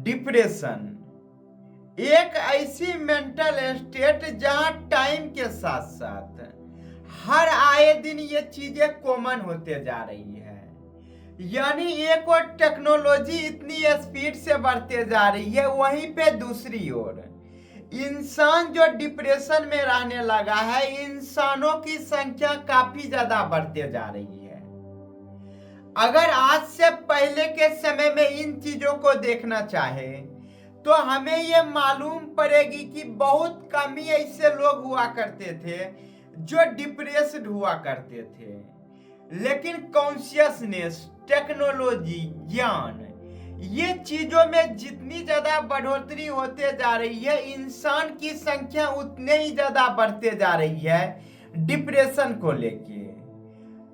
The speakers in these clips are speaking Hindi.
डिप्रेशन एक ऐसी मेंटल स्टेट जहां टाइम के साथ साथ हर आए दिन ये चीजें कॉमन होते जा रही है। यानी एक और टेक्नोलॉजी इतनी स्पीड से बढ़ते जा रही है, वहीं पे दूसरी ओर इंसान जो डिप्रेशन में रहने लगा है, इंसानों की संख्या काफी ज्यादा बढ़ते जा रही है। अगर आज से पहले के समय में इन चीजों को देखना चाहे तो हमें ये मालूम पड़ेगी कि बहुत कम ही ऐसे लोग हुआ करते थे जो डिप्रेस्ड हुआ करते थे। लेकिन कॉन्शियसनेस, टेक्नोलॉजी, ज्ञान, ये चीजों में जितनी ज्यादा बढ़ोतरी होते जा रही है, इंसान की संख्या उतने ही ज्यादा बढ़ते जा रही है डिप्रेशन को लेके।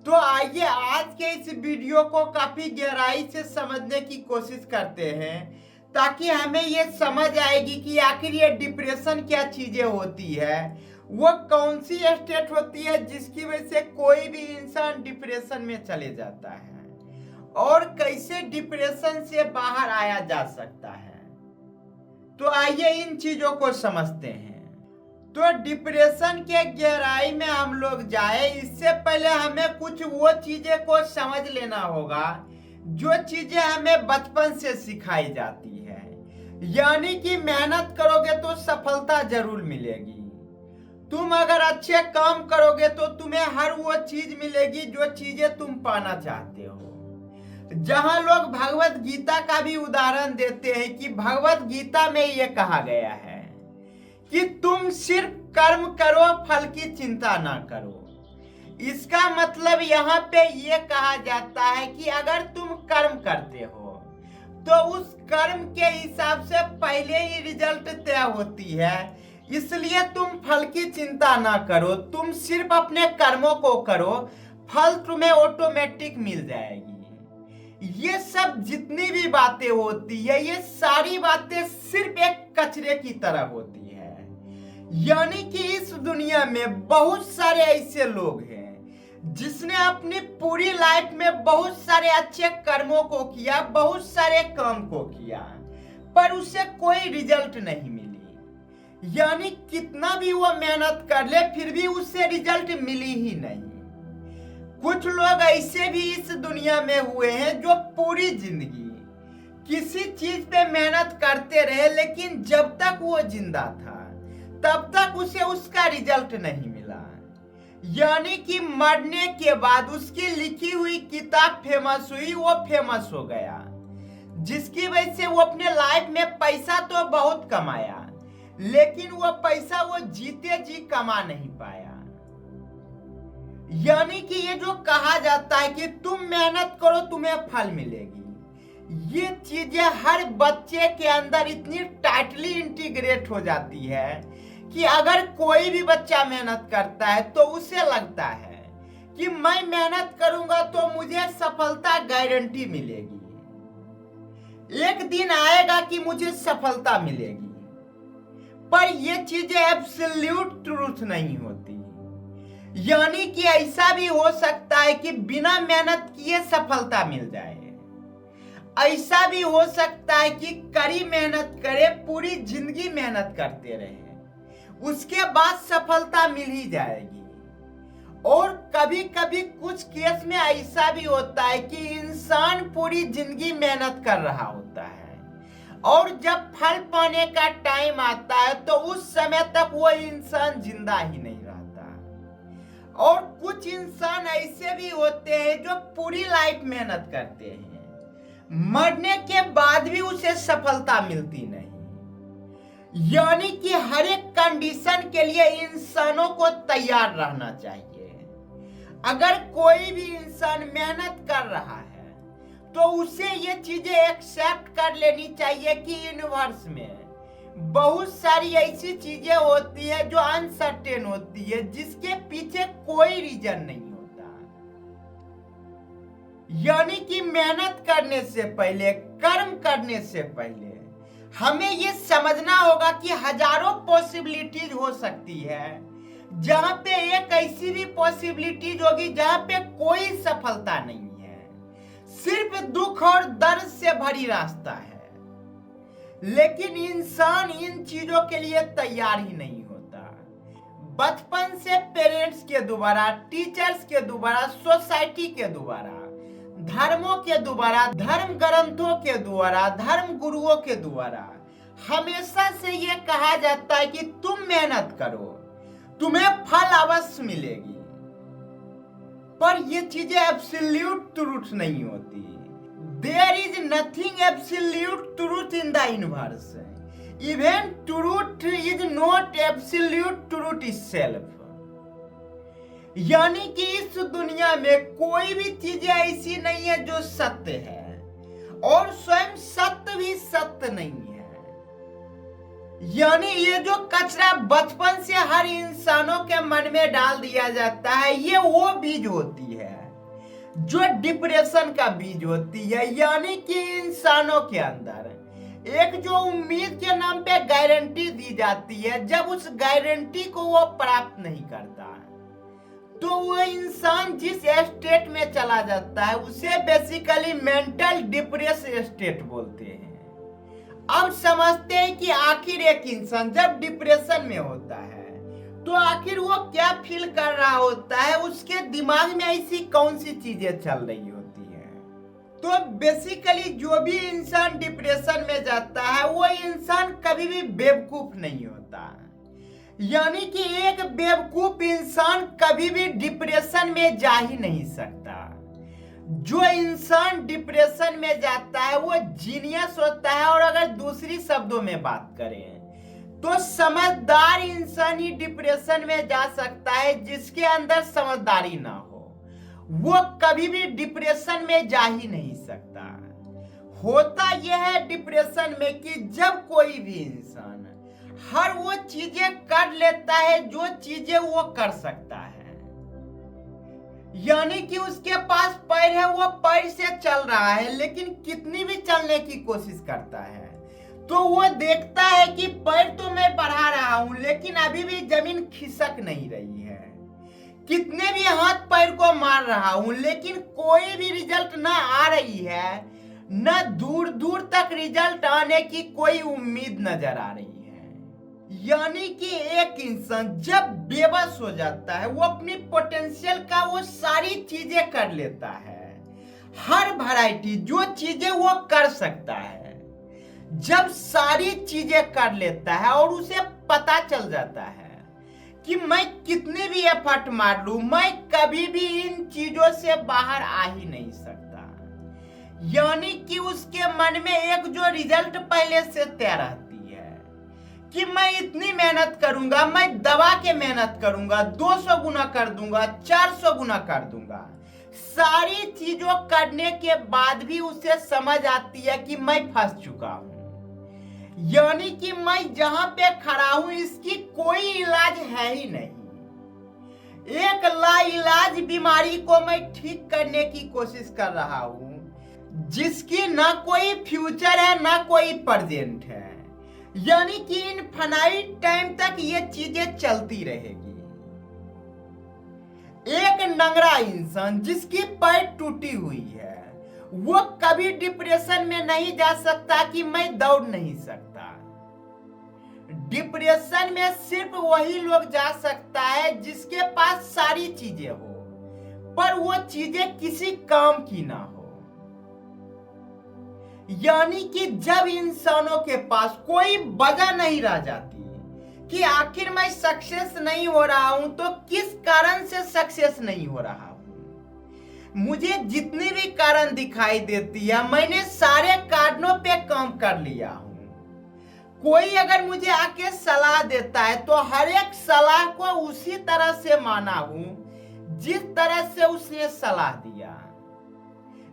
तो आइए आज के इस वीडियो को काफी गहराई से समझने की कोशिश करते हैं, ताकि हमें ये समझ आएगी कि आखिर ये डिप्रेशन क्या चीजें होती है, वो कौन सी स्टेट होती है जिसकी वजह से कोई भी इंसान डिप्रेशन में चले जाता है, और कैसे डिप्रेशन से बाहर आया जा सकता है। तो आइए इन चीजों को समझते हैं। तो डिप्रेशन के गहराई में हम लोग जाए, इससे पहले हमें कुछ वो चीजें को समझ लेना होगा जो चीजें हमें बचपन से सिखाई जाती है। यानी कि मेहनत करोगे तो सफलता जरूर मिलेगी। तुम अगर अच्छे काम करोगे तो तुम्हें हर वो चीज मिलेगी जो चीजें तुम पाना चाहते हो। जहां लोग भगवत गीता का भी उदाहरण देते हैं कि भगवत गीता में ये कहा गया है कि तुम सिर्फ कर्म करो, फल की चिंता ना करो। इसका मतलब यहाँ पे ये कहा जाता है कि अगर तुम कर्म करते हो तो उस कर्म के हिसाब से पहले ही रिजल्ट तय होती है, इसलिए तुम फल की चिंता ना करो, तुम सिर्फ अपने कर्मों को करो, फल तुम्हें ऑटोमेटिक मिल जाएगी। ये सब जितनी भी बातें होती है, ये सारी बातें सिर्फ एक कचरे की तरह होती है। यानी कि इस दुनिया में बहुत सारे ऐसे लोग हैं जिसने अपनी पूरी लाइफ में बहुत सारे अच्छे कर्मों को किया, बहुत सारे काम को किया, पर उसे कोई रिजल्ट नहीं मिली। यानी कितना भी वो मेहनत कर ले फिर भी उससे रिजल्ट मिली ही नहीं। कुछ लोग ऐसे भी इस दुनिया में हुए हैं जो पूरी जिंदगी किसी चीज पे मेहनत करते रहे, लेकिन जब तक वो जिंदा था तब तक उसे उसका रिजल्ट नहीं मिला। यानी कि मरने के बाद उसकी लिखी हुई किताब फेमस हुई, वो फेमस हो गया, जिसकी वजह से वो अपने लाइफ में पैसा तो बहुत कमाया, लेकिन वो पैसा वो जीते जी कमा नहीं पाया। यानी कि ये जो कहा जाता है कि तुम मेहनत करो तुम्हें फल मिलेगी, ये चीजें हर बच्चे के अंदर इतनी टाइटली इंटीग्रेट हो जाती है कि अगर कोई भी बच्चा मेहनत करता है तो उसे लगता है कि मैं मेहनत करूंगा तो मुझे सफलता गारंटी मिलेगी, एक दिन आएगा कि मुझे सफलता मिलेगी। पर ये चीजें एब्सोल्यूट ट्रूथ नहीं होती। यानी कि ऐसा भी हो सकता है कि बिना मेहनत किए सफलता मिल जाए, ऐसा भी हो सकता है कि कड़ी मेहनत करे, पूरी जिंदगी मेहनत करते रहे, उसके बाद सफलता मिल ही जाएगी। और कभी कभी कुछ केस में ऐसा भी होता है कि इंसान पूरी जिंदगी मेहनत कर रहा होता है, और जब फल पाने का टाइम आता है तो उस समय तक वो इंसान जिंदा ही नहीं रहता। और कुछ इंसान ऐसे भी होते हैं जो पूरी लाइफ मेहनत करते हैं, मरने के बाद भी उसे सफलता मिलती नहीं। यानी कि हर एक कंडीशन के लिए इंसानों को तैयार रहना चाहिए। अगर कोई भी इंसान मेहनत कर रहा है तो उसे ये चीजें एक्सेप्ट कर लेनी चाहिए कि यूनिवर्स में बहुत सारी ऐसी चीजें होती है जो अनसर्टेन होती है, जिसके पीछे कोई रीजन नहीं होता। यानी कि मेहनत करने से पहले, कर्म करने से पहले हमें ये समझना होगा कि हजारों पॉसिबिलिटीज हो सकती है, जहां पे एक ऐसी भी पॉसिबिलिटीज होगी जहां पे कोई सफलता नहीं है, सिर्फ दुख और दर्द से भरी रास्ता है। लेकिन इंसान इन चीजों के लिए तैयार ही नहीं होता। बचपन से पेरेंट्स के द्वारा, टीचर्स के द्वारा, सोसाइटी के द्वारा, धर्मों के द्वारा, धर्म ग्रंथों के द्वारा, धर्म गुरुओं के द्वारा हमेशा से ये कहा जाता है कि तुम मेहनत करो, तुम्हें फल अवश्य मिलेगी। पर ये चीजें एब्सोल्यूट ट्रूथ नहीं होती। There is nothing absolute truth in the universe. Even truth is not absolute truth itself। यानी कि इस दुनिया में कोई भी चीज ऐसी नहीं है जो सत्य है, और स्वयं सत्य भी सत्य नहीं है। यानी ये जो कचरा बचपन से हर इंसानों के मन में डाल दिया जाता है, ये वो बीज होती है जो डिप्रेशन का बीज होती है। यानी कि इंसानों के अंदर एक जो उम्मीद के नाम पे गारंटी दी जाती है, जब उस गारंटी को वो प्राप्त नहीं करता तो वो इंसान जिस स्टेट में चला जाता है उसे बेसिकली मेंटल डिप्रेस स्टेट बोलते हैं। अब समझते हैं कि आखिर एक इंसान जब डिप्रेशन में होता है तो आखिर वो क्या फील कर रहा होता है, उसके दिमाग में ऐसी कौन सी चीजें चल रही होती है। तो बेसिकली जो भी इंसान डिप्रेशन में जाता है वो इंसान कभी भी बेवकूफ नहीं होता। यानी कि एक बेवकूफ इंसान कभी भी डिप्रेशन में जा ही नहीं सकता। जो इंसान डिप्रेशन में जाता है वो जीनियस होता है, और अगर दूसरी शब्दों में बात करें तो समझदार इंसान ही डिप्रेशन में जा सकता है। जिसके अंदर समझदारी ना हो वो कभी भी डिप्रेशन में जा ही नहीं सकता। होता यह है डिप्रेशन में कि जब कोई भी इंसान हर वो चीजें कर लेता है जो चीजें वो कर सकता है, यानी कि उसके पास पैर है, वो पैर से चल रहा है, लेकिन कितनी भी चलने की कोशिश करता है तो वो देखता है कि पैर तो मैं बढ़ा रहा हूं लेकिन अभी भी जमीन खिसक नहीं रही है। कितने भी हाथ पैर को मार रहा हूं लेकिन कोई भी रिजल्ट ना आ रही है, न दूर दूर तक रिजल्ट आने की कोई उम्मीद नजर आ रही है। यानी कि एक इंसान जब बेबस हो जाता है वो अपनी पोटेंशियल का वो सारी चीजें कर लेता है, हर वैरायटी जो चीजें वो कर सकता है। जब सारी चीजें कर लेता है और उसे पता चल जाता है कि मैं कितने भी एफर्ट मार लूं मैं कभी भी इन चीजों से बाहर आ ही नहीं सकता। यानी कि उसके मन में एक जो रिजल्ट पहले से तय रहती है कि मैं इतनी मेहनत करूंगा, मैं दबा के मेहनत करूंगा, 200 गुना कर दूंगा, 400 गुना कर दूंगा। सारी चीजों करने के बाद भी उसे समझ आती है कि मैं फंस चुका हूं, यानी कि मैं जहां पे खड़ा हूं इसकी कोई इलाज है ही नहीं। एक लाइलाज बीमारी को मैं ठीक करने की कोशिश कर रहा हूं जिसकी ना कोई फ्यूचर है ना कोई प्रेजेंट है। यानी कि इनफाइनाइट टाइम तक ये चीजें चलती रहेगी। एक नंगरा इंसान जिसकी पैर टूटी हुई है वो कभी डिप्रेशन में नहीं जा सकता कि मैं दौड़ नहीं सकता। डिप्रेशन में सिर्फ वही लोग जा सकता है जिसके पास सारी चीजें हो पर वो चीजें किसी काम की ना हो। यानी कि जब इंसानों के पास कोई वजह नहीं रह जाती कि आखिर मैं सक्सेस नहीं हो रहा हूं तो किस कारण से सक्सेस नहीं हो रहा हूं। मुझे जितनी भी कारण दिखाई देती है मैंने सारे कारणों पे काम कर लिया हूं। कोई अगर मुझे आके सलाह देता है तो हर एक सलाह को उसी तरह से माना हूं जिस तरह से उसने सलाह दिया।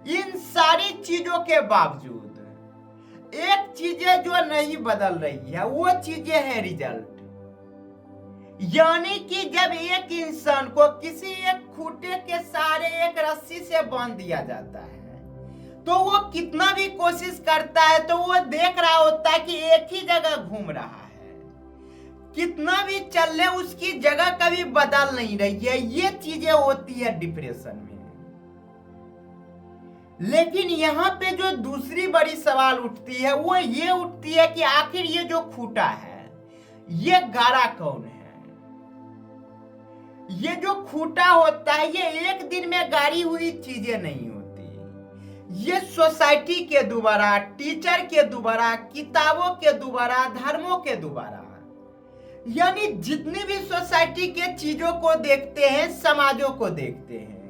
इन सारी चीजों के बावजूद एक चीजें जो नहीं बदल रही है वो चीजें है रिजल्ट। यानी कि जब एक इंसान को किसी एक खूंटे के सहारे एक रस्सी से बांध दिया जाता है तो वो कितना भी कोशिश करता है तो वो देख रहा होता है कि एक ही जगह घूम रहा है, कितना भी चल ले उसकी जगह कभी बदल नहीं रही है। ये चीजें होती है डिप्रेशन में। लेकिन यहाँ पे जो दूसरी बड़ी सवाल उठती है वो ये उठती है कि आखिर ये जो खूंटा है ये गाड़ा कौन है। ये जो खूंटा होता है ये एक दिन में गाड़ी हुई चीजें नहीं होती। ये सोसाइटी के द्वारा, टीचर के द्वारा, किताबों के द्वारा, धर्मों के द्वारा, यानी जितनी भी सोसाइटी के चीजों को देखते हैं, समाजों को देखते हैं,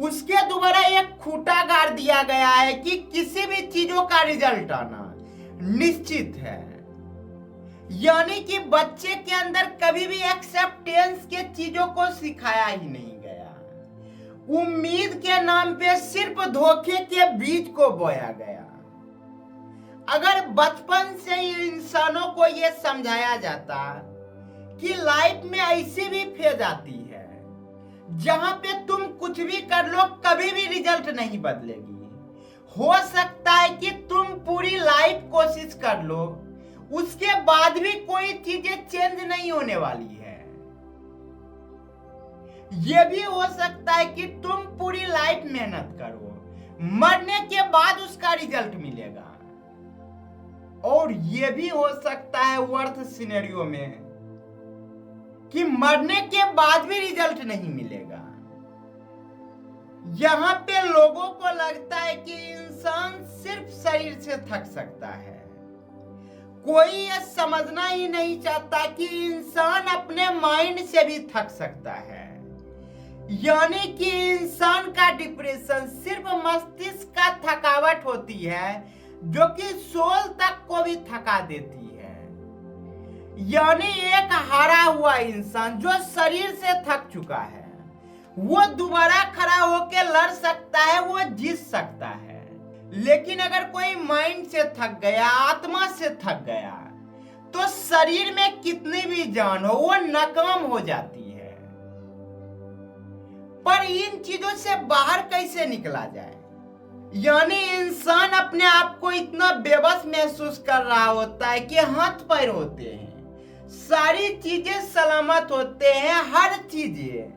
उसके द्वारा एक खूंटा गाड़ दिया गया है कि किसी भी चीजों का रिजल्ट आना निश्चित है। यानी कि बच्चे के अंदर कभी भी एक्सेप्टेंस के चीजों को सिखाया ही नहीं गया। उम्मीद के नाम पे सिर्फ धोखे के बीज को बोया गया। अगर बचपन से ही इंसानों को यह समझाया जाता कि लाइफ में ऐसी भी फेज आती है जहां पे तुम कुछ भी कर लो कभी भी रिजल्ट नहीं बदलेगी। हो सकता है कि तुम पूरी लाइफ कोशिश कर लो, उसके बाद भी कोई चीजें चेंज नहीं होने वाली है। यह भी हो सकता है कि तुम पूरी लाइफ मेहनत करो, मरने के बाद उसका रिजल्ट मिलेगा। और यह भी हो सकता है वर्थ सिनेरियो में कि मरने के बाद भी रिजल्ट नहीं मिलेगा। यहां पे लोगों को लगता है कि इंसान सिर्फ शरीर से थक सकता है। कोई यह समझना ही नहीं चाहता कि इंसान अपने माइंड से भी थक सकता है। यानी कि इंसान का डिप्रेशन सिर्फ मस्तिष्क का थकावट होती है जो कि सोल तक को भी थका देती है। यानी एक हारा हुआ इंसान जो शरीर से थक चुका है वो दोबारा खड़ा होकर लड़ सकता है, वो जीत सकता है। लेकिन अगर कोई माइंड से थक गया, आत्मा से थक गया, तो शरीर में कितनी भी जान हो वो नाकाम हो जाती है। पर इन चीजों से बाहर कैसे निकला जाए? यानी इंसान अपने आप को इतना बेबस महसूस कर रहा होता है कि हाथ पैर होते हैं, सारी चीजें सलामत होते हैं, हर चीजें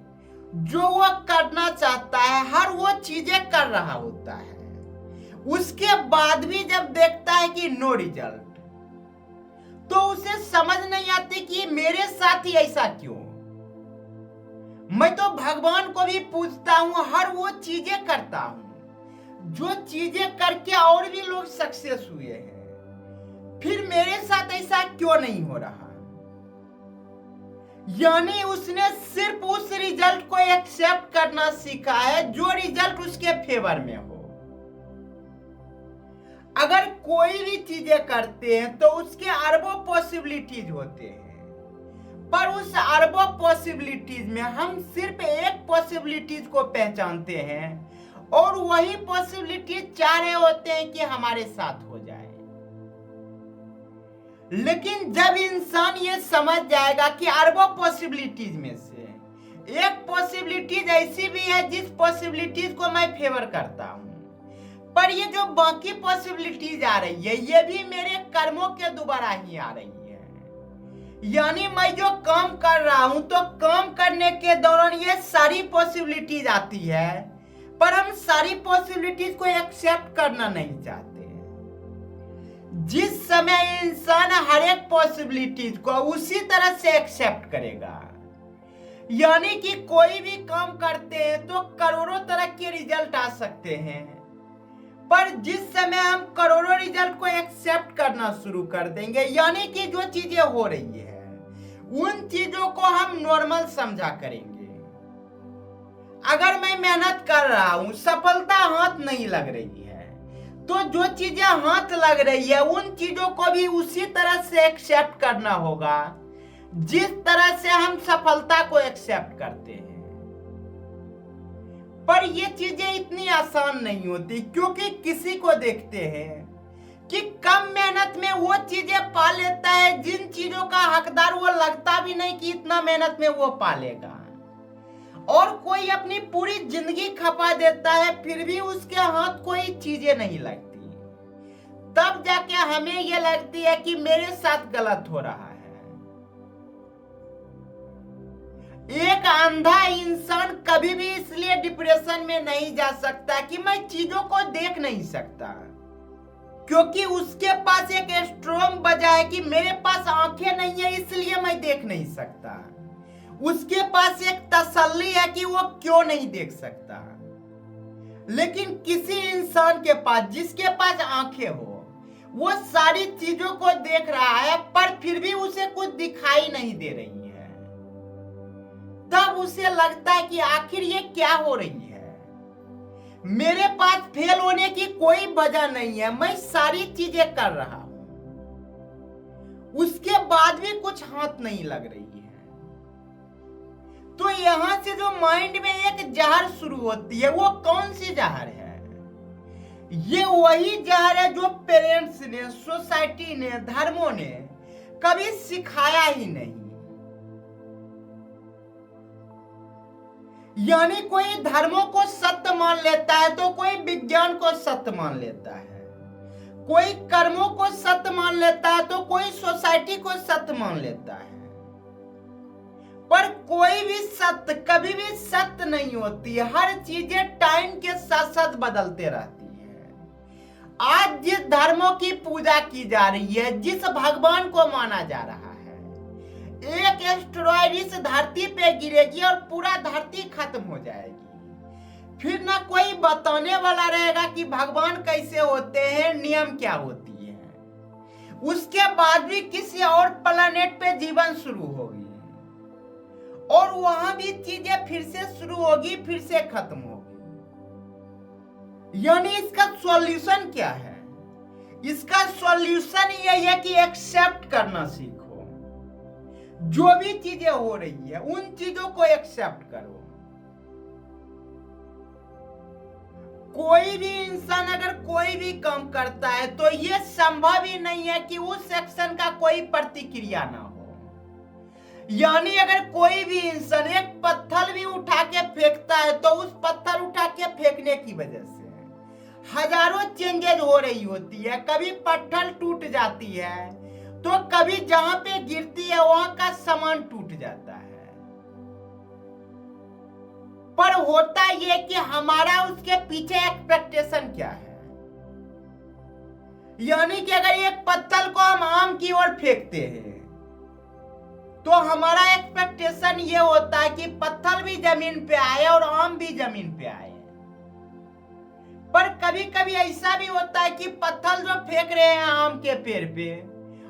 जो वो करना चाहता है हर वो चीजें कर रहा होता है। उसके बाद भी जब देखता है कि नो रिजल्ट, तो उसे समझ नहीं आती कि मेरे साथ ही ऐसा क्यों। मैं तो भगवान को भी पूछता हूं, हर वो चीजें करता हूं जो चीजें करके और भी लोग सक्सेस हुए हैं, फिर मेरे साथ ऐसा क्यों नहीं हो रहा। यानी उसने सिर्फ उस रिजल्ट को एक्सेप्ट करना सीखा है जो रिजल्ट उसके फेवर में हो। अगर कोई भी चीजें करते हैं तो उसके अरबों पॉसिबिलिटीज होते हैं, पर उस अरबों पॉसिबिलिटीज में हम सिर्फ एक पॉसिबिलिटीज को पहचानते हैं और वही पॉसिबिलिटीज चाह रहे होते हैं कि हमारे साथ हो जाए। लेकिन जब इंसान ये समझ जाएगा कि अरबों पॉसिबिलिटीज में से एक पॉसिबिलिटीज ऐसी भी है जिस पॉसिबिलिटीज को मैं फेवर करता हूं, पर ये जो बाकी पॉसिबिलिटीज आ रही है ये भी मेरे कर्मों के द्वारा ही आ रही है। यानी मैं जो काम कर रहा हूं तो काम करने के दौरान ये सारी पॉसिबिलिटीज आती है, पर हम सारी पॉसिबिलिटीज को एक्सेप्ट करना नहीं चाहते। जिस समय इंसान हर एक पॉसिबिलिटीज को उसी तरह से एक्सेप्ट करेगा, यानी कि कोई भी काम करते हैं तो करोड़ों तरह के रिजल्ट आ सकते हैं, पर जिस समय हम करोड़ों रिजल्ट को एक्सेप्ट करना शुरू कर देंगे, यानी कि जो चीजें हो रही है उन चीजों को हम नॉर्मल समझा करेंगे। अगर मैं मेहनत कर रहा हूं, सफलता हाथ नहीं लग रही है, तो जो चीजें हाथ लग रही है उन चीजों को भी उसी तरह से एक्सेप्ट करना होगा जिस तरह से हम सफलता को एक्सेप्ट करते हैं। पर ये चीजें इतनी आसान नहीं होती, क्योंकि किसी को देखते हैं कि कम मेहनत में वो चीजें पा लेता है जिन चीजों का हकदार वो लगता भी नहीं कि इतना मेहनत में वो पालेगा, और कोई अपनी पूरी जिंदगी खपा देता है फिर भी उसके हाथ कोई चीजें नहीं लगती। तब जाके हमें ये लगती है कि मेरे साथ गलत हो रहा है। एक अंधा इंसान कभी भी इसलिए डिप्रेशन में नहीं जा सकता कि मैं चीजों को देख नहीं सकता, क्योंकि उसके पास एक स्ट्रॉन्ग वजह है कि मेरे पास आंखें नहीं है इसलिए मैं देख नहीं सकता। उसके पास एक तसल्ली है कि वो क्यों नहीं देख सकता। लेकिन किसी इंसान के पास, जिसके पास आंखें हो, वो सारी चीजों को देख रहा है पर फिर भी उसे कुछ दिखाई नहीं दे रही है, तब उसे लगता है कि आखिर ये क्या हो रही है। मेरे पास फेल होने की कोई वजह नहीं है, मैं सारी चीजें कर रहा हूं, उसके बाद भी कुछ हाथ नहीं लग रही है। तो यहां से जो माइंड में एक जहर शुरू होती है, वो कौन सी जहर है? ये वही जहर है जो पेरेंट्स ने, सोसाइटी ने, धर्मों ने कभी सिखाया ही नहीं। यानी कोई धर्मों को सत्य मान लेता है तो कोई विज्ञान को सत्य मान लेता है, कोई कर्मों को सत्य मान लेता है तो कोई सोसाइटी को सत्य मान लेता है। पर कोई भी सत्य कभी भी सत्य नहीं होती। हर चीजें टाइम के साथ साथ बदलते रहती है। आज जिस धर्मों की पूजा की जा रही है, जिस भगवान को माना जा रहा है, एक एस्टेरॉयड इस धरती पे गिरेगी और पूरा धरती खत्म हो जाएगी। फिर ना कोई बताने वाला रहेगा कि भगवान कैसे होते हैं, नियम क्या होती है। उसके बाद भी किसी और प्लेनेट पे जीवन शुरू होगी और वहां भी चीजें फिर से शुरू होगी, फिर से खत्म होगी। यानी इसका सॉल्यूशन क्या है? इसका सॉल्यूशन यही है कि एक्सेप्ट करना सीखो। जो भी चीजें हो रही है उन चीजों को एक्सेप्ट करो। कोई भी इंसान अगर कोई भी काम करता है तो यह संभव ही नहीं है कि उस एक्शन का कोई प्रतिक्रिया ना हो। यानी अगर कोई भी इंसान एक पत्थर भी उठा के फेंकता है तो उस पत्थर उठा के फेंकने की वजह से हजारों चेंजेस हो रही होती है। कभी पत्थर टूट जाती है तो कभी जहां पे गिरती है वहां का सामान टूट जाता है। पर होता यह कि हमारा उसके पीछे एक्सपेक्टेशन क्या है। यानी कि अगर एक पत्थर को हम आम की ओर फेंकते हैं तो हमारा एक्सपेक्टेशन ये होता है कि पत्थर भी जमीन पे आए और आम भी जमीन पे आए। पर कभी कभी ऐसा भी होता है कि पत्थर जो फेंक रहे हैं आम के पेड़ पे,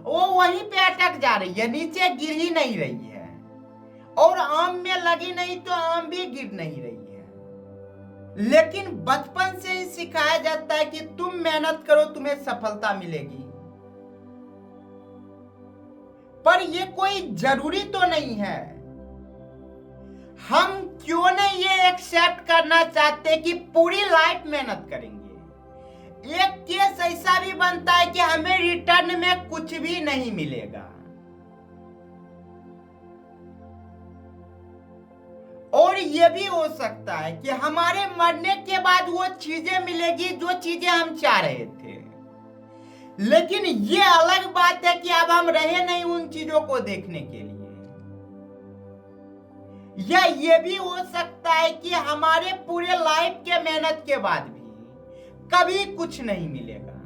वो वहीं पे अटक जा रही है, नीचे गिर ही नहीं रही है और आम में लगी नहीं तो आम भी गिर नहीं रही है। लेकिन बचपन से ही सिखाया जाता है कि तुम मेहनत करो, तुम्हें सफलता मिलेगी। पर ये कोई जरूरी तो नहीं है। हम क्यों नहीं ये एक्सेप्ट करना चाहते कि पूरी लाइफ मेहनत करेंगे। एक केस ऐसा भी बनता है कि हमें रिटर्न में कुछ भी नहीं मिलेगा और यह भी हो सकता है कि हमारे मरने के बाद वो चीजें मिलेगी जो चीजें हम चाह रहे थे। लेकिन ये अलग बात है कि अब हम रहे नहीं उन चीजों को देखने के लिए। या ये भी हो सकता है कि हमारे पूरे लाइफ के मेहनत के बाद भी कभी कुछ नहीं मिलेगा।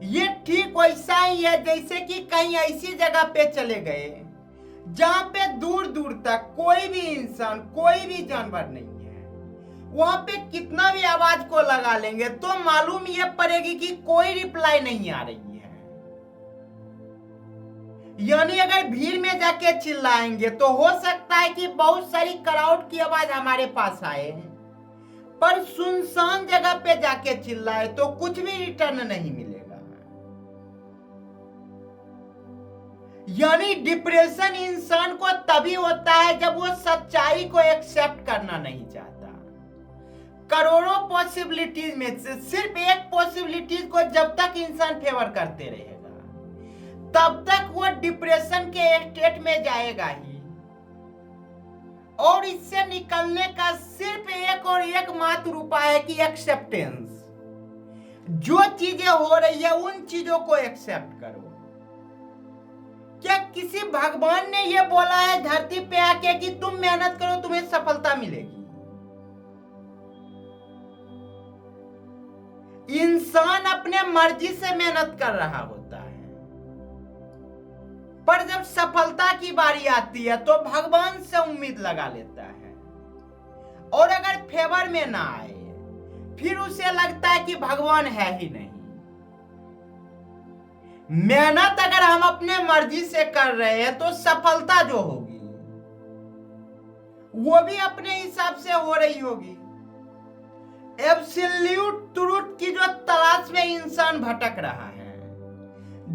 ये ठीक वैसा ही है जैसे कि कहीं ऐसी जगह पे चले गए जहां पे दूर दूर तक कोई भी इंसान, कोई भी जानवर नहीं है। वहां पे कितना भी आवाज को लगा लेंगे तो मालूम ये पड़ेगी कि कोई रिप्लाई नहीं आ रही है। यानी अगर भीड़ में जाके चिल्लाएंगे तो हो सकता है कि बहुत सारी क्राउड की आवाज हमारे पास आए, पर सुनसान जगह पे जाके चिल्लाए तो कुछ भी रिटर्न नहीं मिलेगा। यानी डिप्रेशन इंसान को तभी होता है जब वो सच्चाई को एक्सेप्ट करना नहीं चाहता। करोड़ों पॉसिबिलिटीज में से सिर्फ एक पॉसिबिलिटीज को जब तक इंसान फेवर करते रहेगा तब तक वो डिप्रेशन के स्टेट में जाएगा ही। और इससे निकलने का सिर्फ एक और एक मात्र उपाय है कि एक्सेप्टेंस। जो चीजें हो रही है उन चीजों को एक्सेप्ट करो क्या किसी भगवान ने ये बोला है धरती पे आके कि तुम मेहनत करो तुम्हें सफलता मिलेगी? इंसान अपने मर्जी से मेहनत कर रहा होता है, पर जब सफलता की बारी आती है तो भगवान से उम्मीद लगा लेता है, और अगर फेवर में ना आए फिर उसे लगता है कि भगवान है ही नहीं। मेहनत अगर हम अपने मर्जी से कर रहे हैं तो सफलता जो होगी वो भी अपने हिसाब से हो रही होगी। एब्सोल्यूट ट्रूथ की जो तलाश में इंसान भटक रहा है,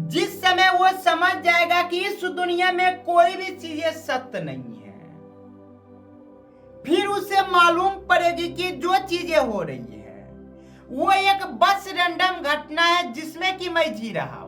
जिस समय वो समझ जाएगा कि इस दुनिया में कोई भी चीजें सत्य नहीं है, फिर उसे मालूम पड़ेगी कि जो चीजें हो रही है वो एक बस रैंडम घटना है जिसमें कि मैं जी रहा